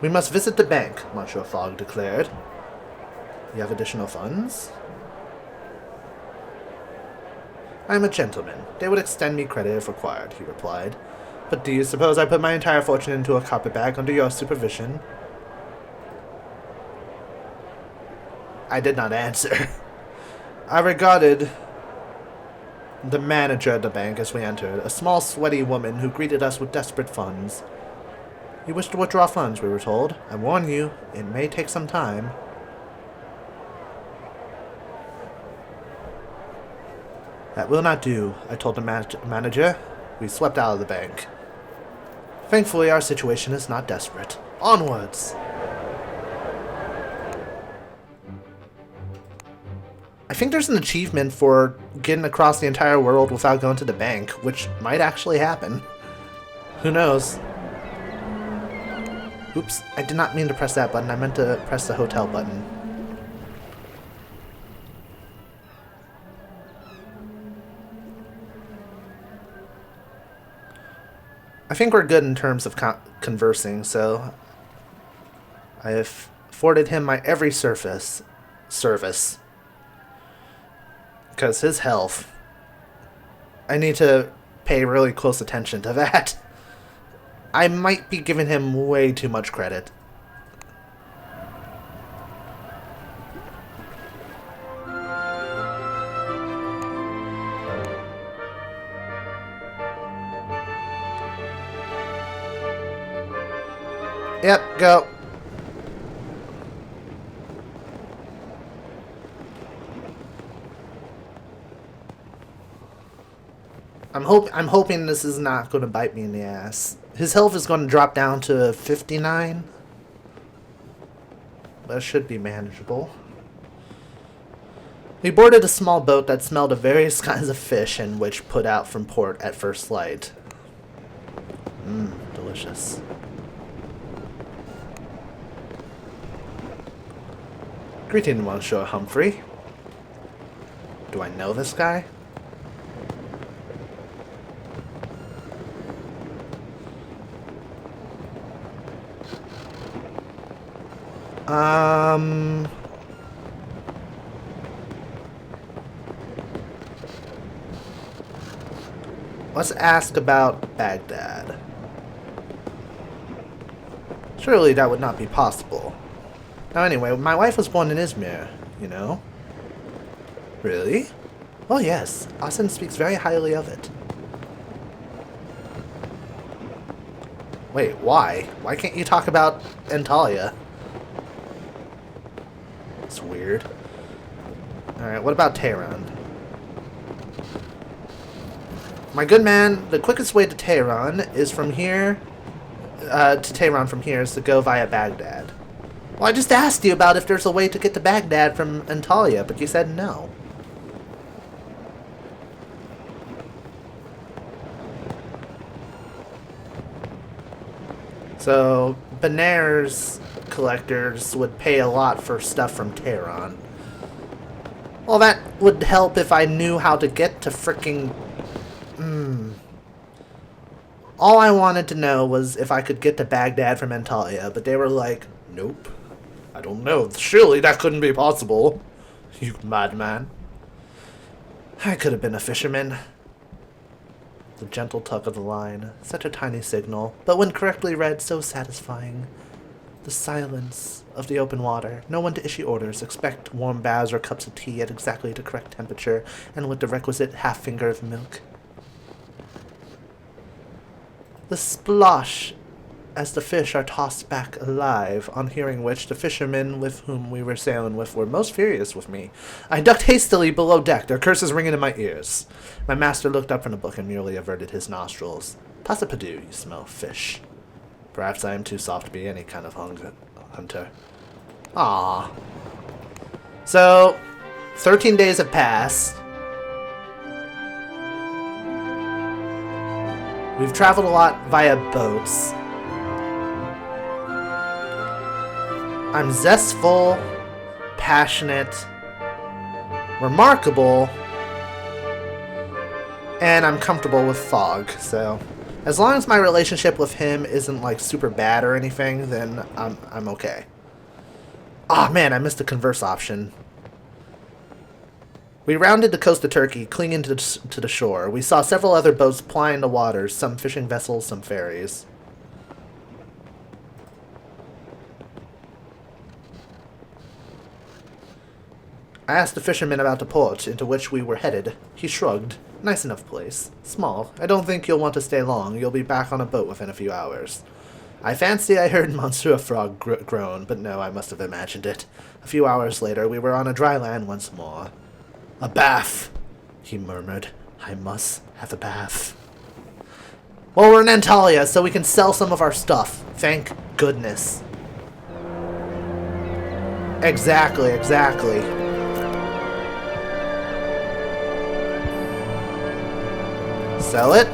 We must visit the bank, Monsieur Fogg declared. You have additional funds? I am a gentleman. They would extend me credit if required, he replied. But do you suppose I put my entire fortune into a carpetbag under your supervision? I did not answer. I regarded the manager of the bank as we entered, a small, sweaty woman who greeted us with desperate funds. You wish to withdraw funds, we were told. I warn you, it may take some time. That will not do, I told the manager. We swept out of the bank. Thankfully, our situation is not desperate. Onwards! I think there's an achievement for getting across the entire world without going to the bank, which might actually happen. Who knows? Oops, I did not mean to press that button. I meant to press the hotel button. I think we're good in terms of conversing, so I have afforded him my every service. Because his health, I need to pay really close attention to that. I might be giving him way too much credit. Yep, go. I'm hoping this is not going to bite me in the ass. His health is going to drop down to 59. That should be manageable. We boarded a small boat that smelled of various kinds of fish and which put out from port at first light. Delicious. Greeting, Monsieur Humphrey. Do I know this guy? Let's ask about Baghdad. Surely that would not be possible. Now anyway, my wife was born in Izmir, you know. Really? Oh yes, Asen speaks very highly of it. Wait, why? Why can't you talk about Antalya? It's weird. Alright, what about Tehran? My good man, the quickest way to Tehran is from here. Is to go via Baghdad. Well, I just asked you about if there's a way to get to Baghdad from Antalya, but you said no. So, Benares collectors would pay a lot for stuff from Tehran. Well, that would help if I knew how to get to fricking... All I wanted to know was if I could get to Baghdad from Antalya, but they were like, nope. I don't know. Surely that couldn't be possible. You madman. I could have been a fisherman. The gentle tug of the line. Such a tiny signal, but when correctly read, so satisfying. The silence of the open water. No one to issue orders. Expect warm baths or cups of tea at exactly the correct temperature, and with the requisite half-finger of milk. The splosh as the fish are tossed back alive, on hearing which the fishermen with whom we were sailing with were most furious with me. I ducked hastily below deck, their curses ringing in my ears. My master looked up from the book and merely averted his nostrils. Passapadu, you smell fish. Perhaps I am too soft to be any kind of hunter. Ah. So, 13 days have passed. We've traveled a lot via boats. I'm zestful, passionate, remarkable, and I'm comfortable with fog, so As long as my relationship with him isn't like super bad or anything, then I'm okay. Ah, oh, man, I missed the converse option. We rounded the coast of Turkey, clinging to the shore. We saw several other boats plying the waters, some fishing vessels, some ferries. I asked the fisherman about the port into which we were headed. He shrugged. Nice enough place. Small. I don't think you'll want to stay long. You'll be back on a boat within a few hours. I fancy I heard Monsieur Frog groan, but no, I must have imagined it. A few hours later, we were on a dry land once more. A bath, he murmured. I must have a bath. Well, we're in Antalya, so we can sell some of our stuff. Thank goodness. Exactly. Sell it.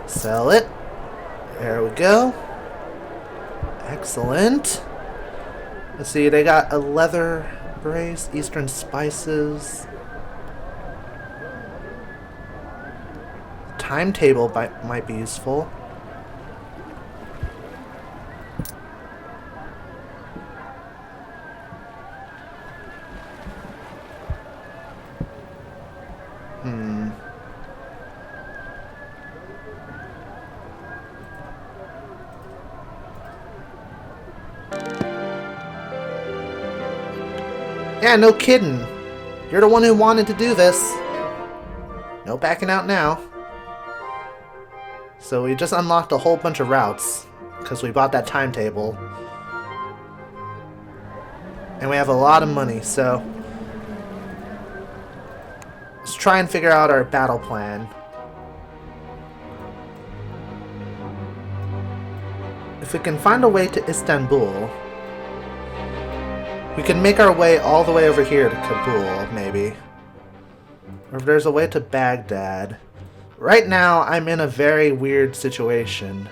Sell it. There we go. Excellent. Let's see, they got a leather brace, eastern spices. Timetable might be useful. Yeah, no kidding. You're the one who wanted to do this. No backing out now. So we just unlocked a whole bunch of routes because we bought that timetable. And we have a lot of money, so let's try and figure out our battle plan. If we can find a way to Istanbul, we can make our way all the way over here to Kabul, maybe. Or if there's a way to Baghdad. Right now, I'm in a very weird situation.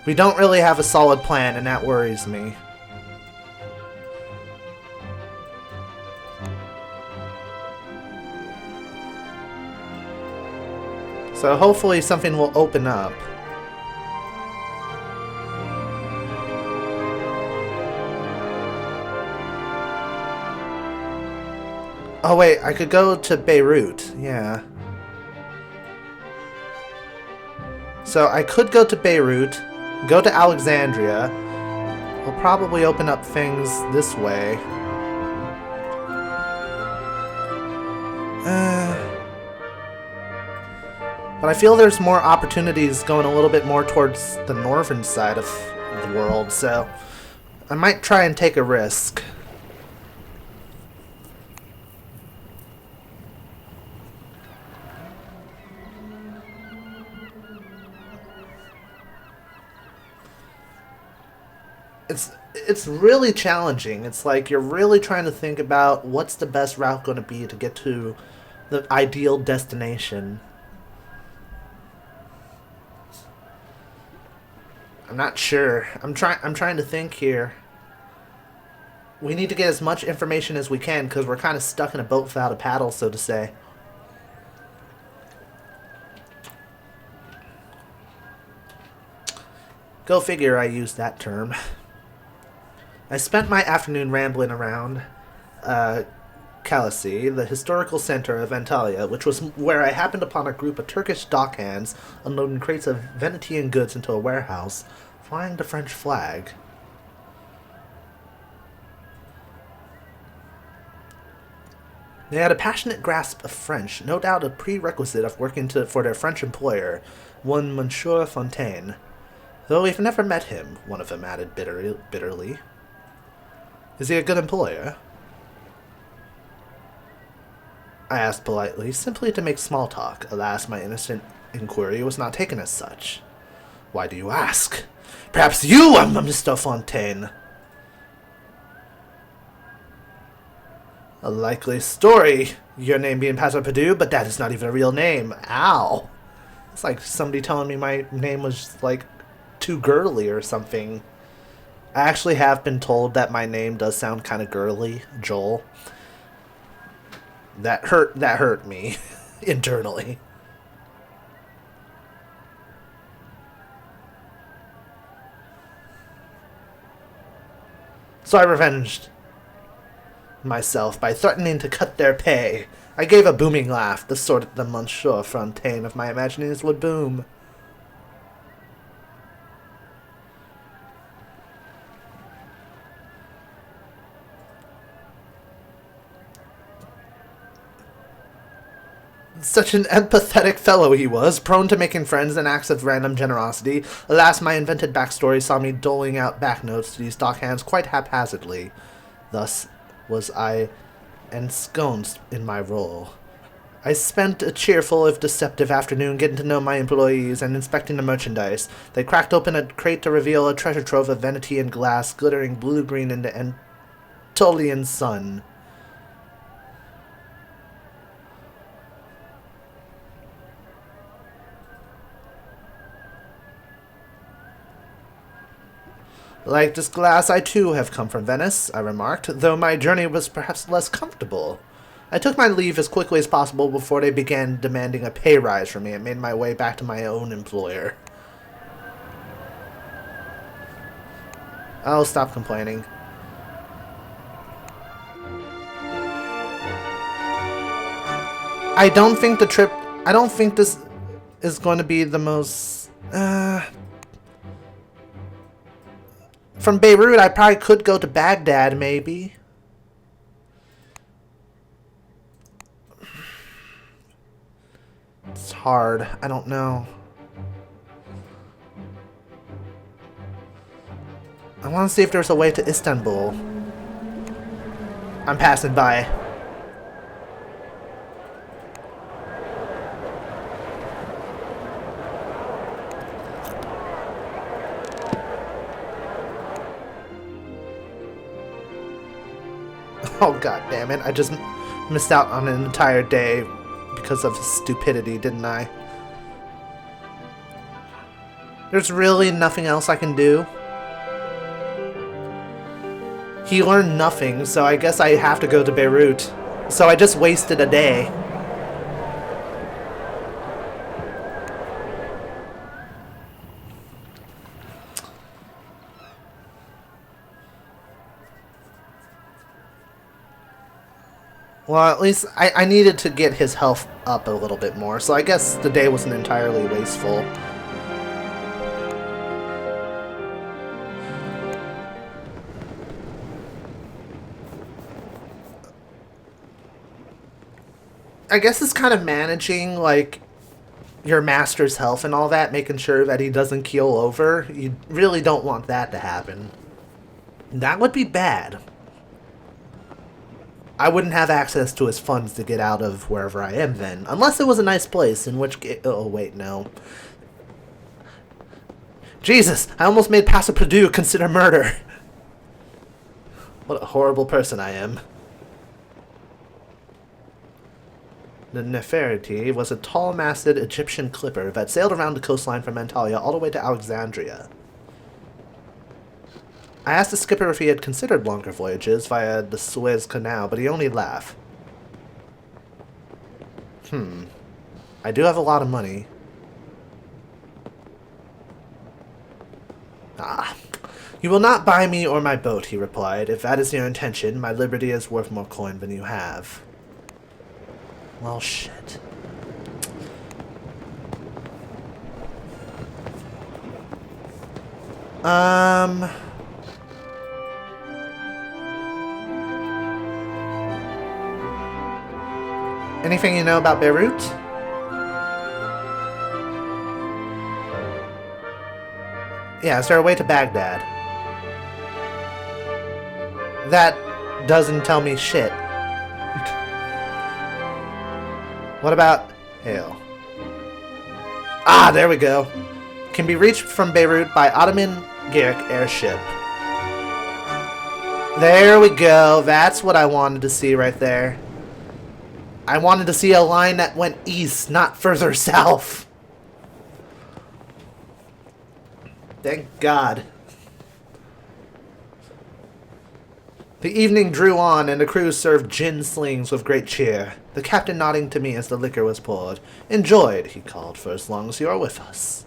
We don't really have a solid plan, and that worries me. So hopefully something will open up. Oh wait, I could go to Beirut, yeah. So I could go to Beirut, go to Alexandria. We'll probably open up things this way. But I feel there's more opportunities going a little bit more towards the northern side of the world, so I might try and take a risk. It's really challenging. It's like you're really trying to think about what's the best route going to be to get to the ideal destination. I'm not sure. I'm trying to think here. We need to get as much information as we can because we're kind of stuck in a boat without a paddle, so to say. Go figure I used that term. I spent my afternoon rambling around Kalisi, the historical center of Antalya, which was where I happened upon a group of Turkish dockhands unloading crates of Venetian goods into a warehouse, flying the French flag. They had a passionate grasp of French, no doubt a prerequisite of working for their French employer, one Monsieur Fontaine. Though we've never met him, one of them added bitterly. Is he a good employer? I asked politely, simply to make small talk. Alas, my innocent inquiry was not taken as such. Why do you ask? Perhaps you are Mr. Fontaine. A likely story, your name being Passepartout, but that is not even a real name. Ow. It's like somebody telling me my name was, like, too girly or something. I actually have been told that my name does sound kind of girly, Joel. That hurt me internally. So I revenged myself by threatening to cut their pay. I gave a booming laugh, the sort that the Monsieur Fontaine of my imaginings would boom. Such an empathetic fellow he was, prone to making friends and acts of random generosity. Alas, my invented backstory saw me doling out banknotes to these dockhands quite haphazardly. Thus was I ensconced in my role. I spent a cheerful, if deceptive, afternoon getting to know my employees and inspecting the merchandise. They cracked open a crate to reveal a treasure trove of Venetian glass glittering blue-green in the Antalyan sun. Like this glass, I too have come from Venice, I remarked, though my journey was perhaps less comfortable. I took my leave as quickly as possible before they began demanding a pay rise from me and made my way back to my own employer. Oh, stop complaining. I don't think this is going to be the most, from Beirut, I probably could go to Baghdad, maybe. It's hard. I don't know. I want to see if there's a way to Istanbul. I'm passing by. Oh, god damn it. I just missed out on an entire day because of stupidity, didn't I? There's really nothing else I can do. He learned nothing, so I guess I have to go to Beirut. So I just wasted a day. Well, at least I needed to get his health up a little bit more, so I guess the day wasn't entirely wasteful. I guess it's kind of managing, like, your master's health and all that, making sure that he doesn't keel over. You really don't want that to happen. That would be bad. I wouldn't have access to his funds to get out of wherever I am then. Unless it was a nice place, in which case... Oh, wait, no. Jesus! I almost made Pastor Perdue consider murder! What a horrible person I am. The Nefertiti was a tall-masted Egyptian clipper that sailed around the coastline from Antalya all the way to Alexandria. I asked the skipper if he had considered longer voyages via the Suez Canal, but he only laughed. I do have a lot of money. Ah. You will not buy me or my boat, he replied. If that is your intention, my liberty is worth more coin than you have. Well, shit. Anything you know about Beirut? Yeah, is there a way to Baghdad? That doesn't tell me shit. What about Hale? Ah, there we go. Can be reached from Beirut by Ottoman Garrick airship. There we go. That's what I wanted to see right there. I wanted to see a line that went east, not further south. Thank God. The evening drew on, and the crew served gin slings with great cheer, the captain nodding to me as the liquor was poured. "Enjoyed," he called, "for as long as you are with us."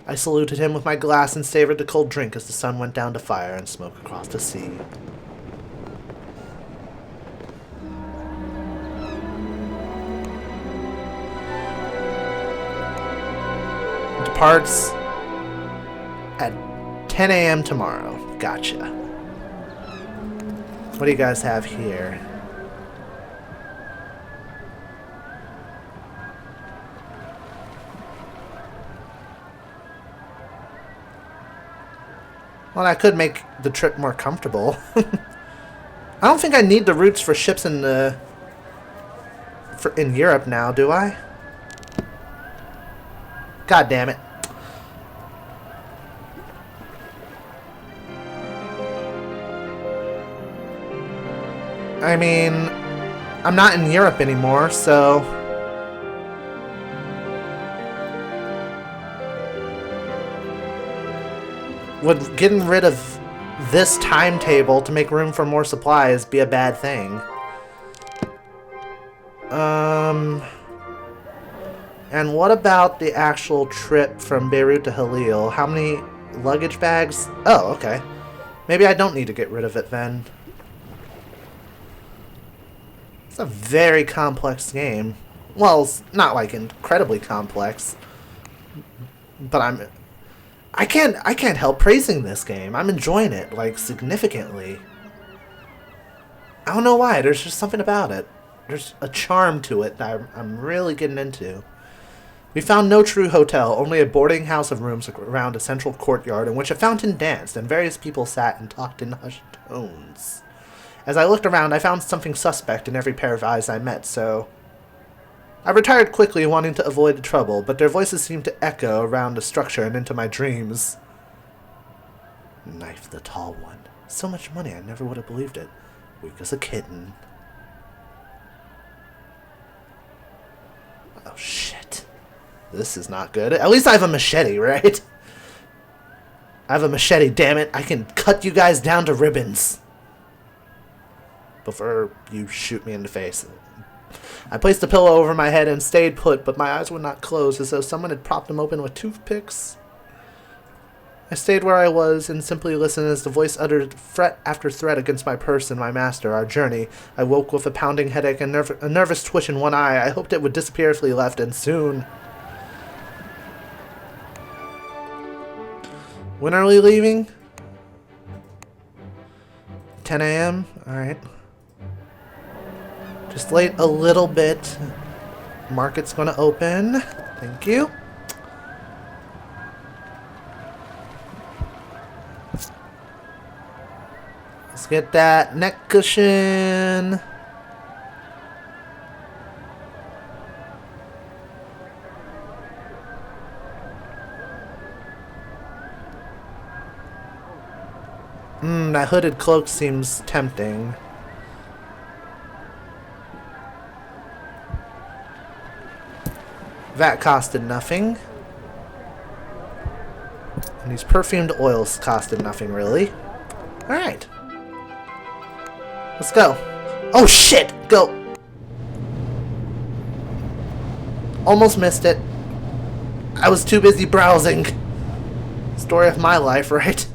I saluted him with my glass and savored the cold drink as the sun went down to fire and smoke across the sea. Departs at 10 a.m. tomorrow. Gotcha. What do you guys have here? Well, I could make the trip more comfortable. I don't think I need the routes for ships in Europe now, do I? God damn it. I mean, I'm not in Europe anymore, so... Would getting rid of this timetable to make room for more supplies be a bad thing? And what about the actual trip from Beirut to Halil? How many luggage bags? Oh, okay. Maybe I don't need to get rid of it then. It's a very complex game. Well, it's not like incredibly complex. But I can't help praising this game. I'm enjoying it, like, significantly. I don't know why. There's just something about it. There's a charm to it that I'm really getting into. We found no true hotel, only a boarding house of rooms around a central courtyard in which a fountain danced and various people sat and talked in hushed tones. As I looked around, I found something suspect in every pair of eyes I met, so... I retired quickly, wanting to avoid the trouble, but their voices seemed to echo around the structure and into my dreams. Knife the tall one. So much money, I never would have believed it. Weak as a kitten. Oh, shit. This is not good. At least I have a machete, right? I have a machete, damn it. I can cut you guys down to ribbons. Before you shoot me in the face. I placed the pillow over my head and stayed put, but my eyes would not close, as though someone had propped them open with toothpicks. I stayed where I was and simply listened as the voice uttered threat after threat against my purse and my master, our journey. I woke with a pounding headache and a nervous twitch in one eye. I hoped it would disappear if we left, and soon. When are we leaving? 10 a.m.? Alright. Just wait a little bit. Market's gonna open. Thank you. Let's get that neck cushion. That hooded cloak seems tempting. That costed nothing. And these perfumed oils costed nothing, really. Alright. Let's go. Oh, shit! Go! Almost missed it. I was too busy browsing. Story of my life, right?